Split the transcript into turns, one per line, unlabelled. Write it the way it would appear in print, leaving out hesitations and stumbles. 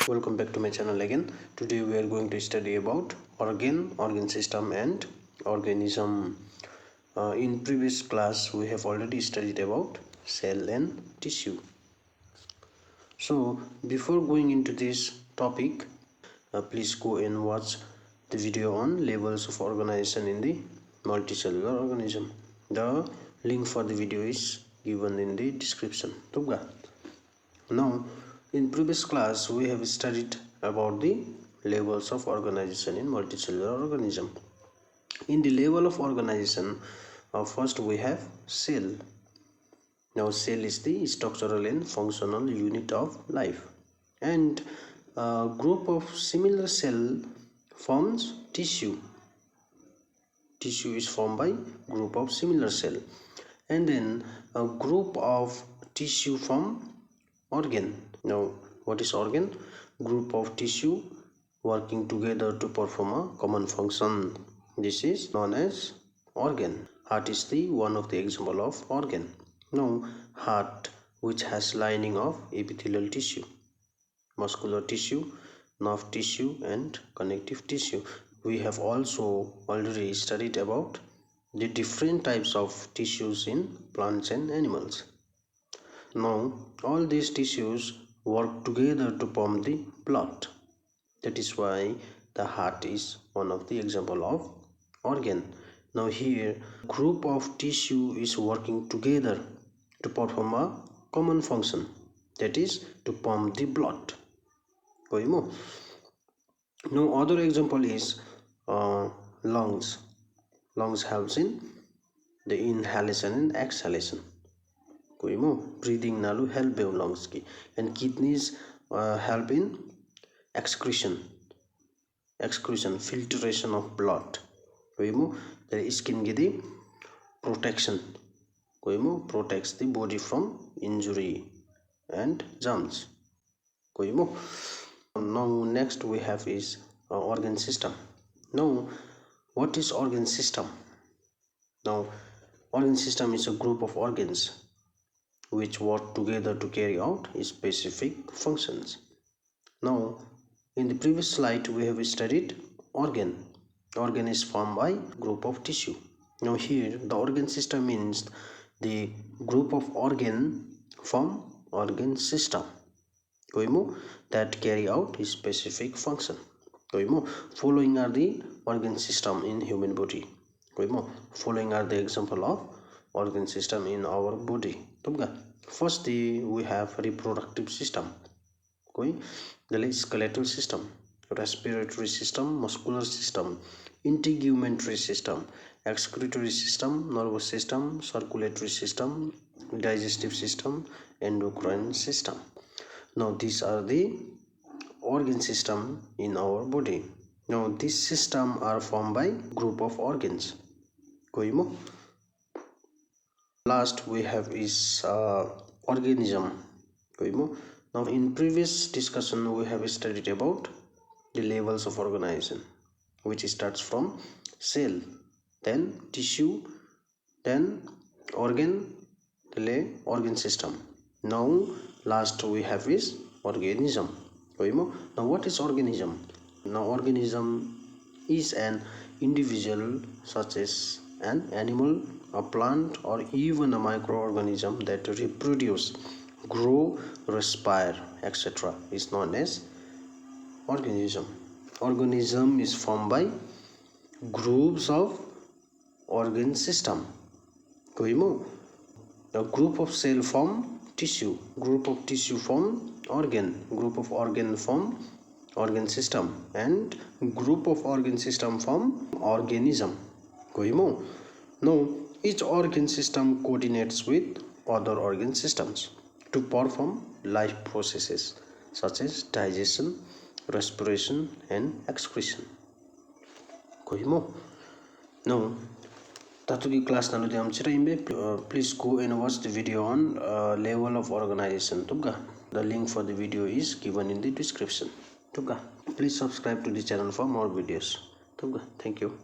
Welcome back to my channel again. Today we are going to study about organ system and organism. In previous class we have already studied about cell and tissue. So before going into this topic, please go and watch the video on levels of organization in the multicellular organism. The link for the video is given in the description. Now, in previous class we have studied about the levels of organization in multicellular organism. In the level of organization, first we have cell. Now cell is the structural and functional unit of life, and a group of similar cell forms tissue. Tissue is formed by group of similar cell, and then a group of tissue form organ. Now what is organ? Group of tissue working together to perform a common function. This is known as organ. Heart is the one of the example of organ. Now heart, which has lining of epithelial tissue, muscular tissue, nerve tissue and connective tissue. We have also already studied about the different types of tissues in plants and animals. Now all these tissues work together to pump the blood. That is why the heart is one of the example of organ. Now here group of tissue is working together to perform a common function, that is to pump the blood. Now other example is lungs. Lungs helps in the inhalation and exhalation. Breathing nalu help be lungs ki, and kidneys help in excretion, filtration of blood. The skin gidi protection, protects the body from injury and germs. Now next we have is organ system. Now what is organ system? Now organ system is a group of organs which work together to carry out specific functions. Now in the previous slide we have studied organ. Organ is formed by group of tissue. Now here the organ system means the group of organ form organ system that carry out a specific function. Following are the organ system in human body. Following are the example of organ system in our body. First we have reproductive system, the skeletal system, respiratory system, muscular system, integumentary system, excretory system, nervous system, circulatory system, digestive system, endocrine system. Now these are the organ system in our body. Now these system are formed by group of organs. Last we have is organism. Now in previous discussion we have studied about the levels of organization, which starts from cell, then tissue, then organ, organ system. Now last we have is organism. Now what is organism? Now organism is an individual such as an animal, a plant or even a microorganism that reproduce, grow, respire, etc. is known as organism. Organism is formed by groups of organ system. A group of cell form tissue, group of tissue form organ, group of organ form organ system, and group of organ system form organism. Now each organ system coordinates with other organ systems to perform life processes such as digestion, respiration and excretion. Now Tatuki class naludi amchira please go and watch the video on level of organization. The link for the video is given in the description. Please subscribe to the channel for more videos. Thank you.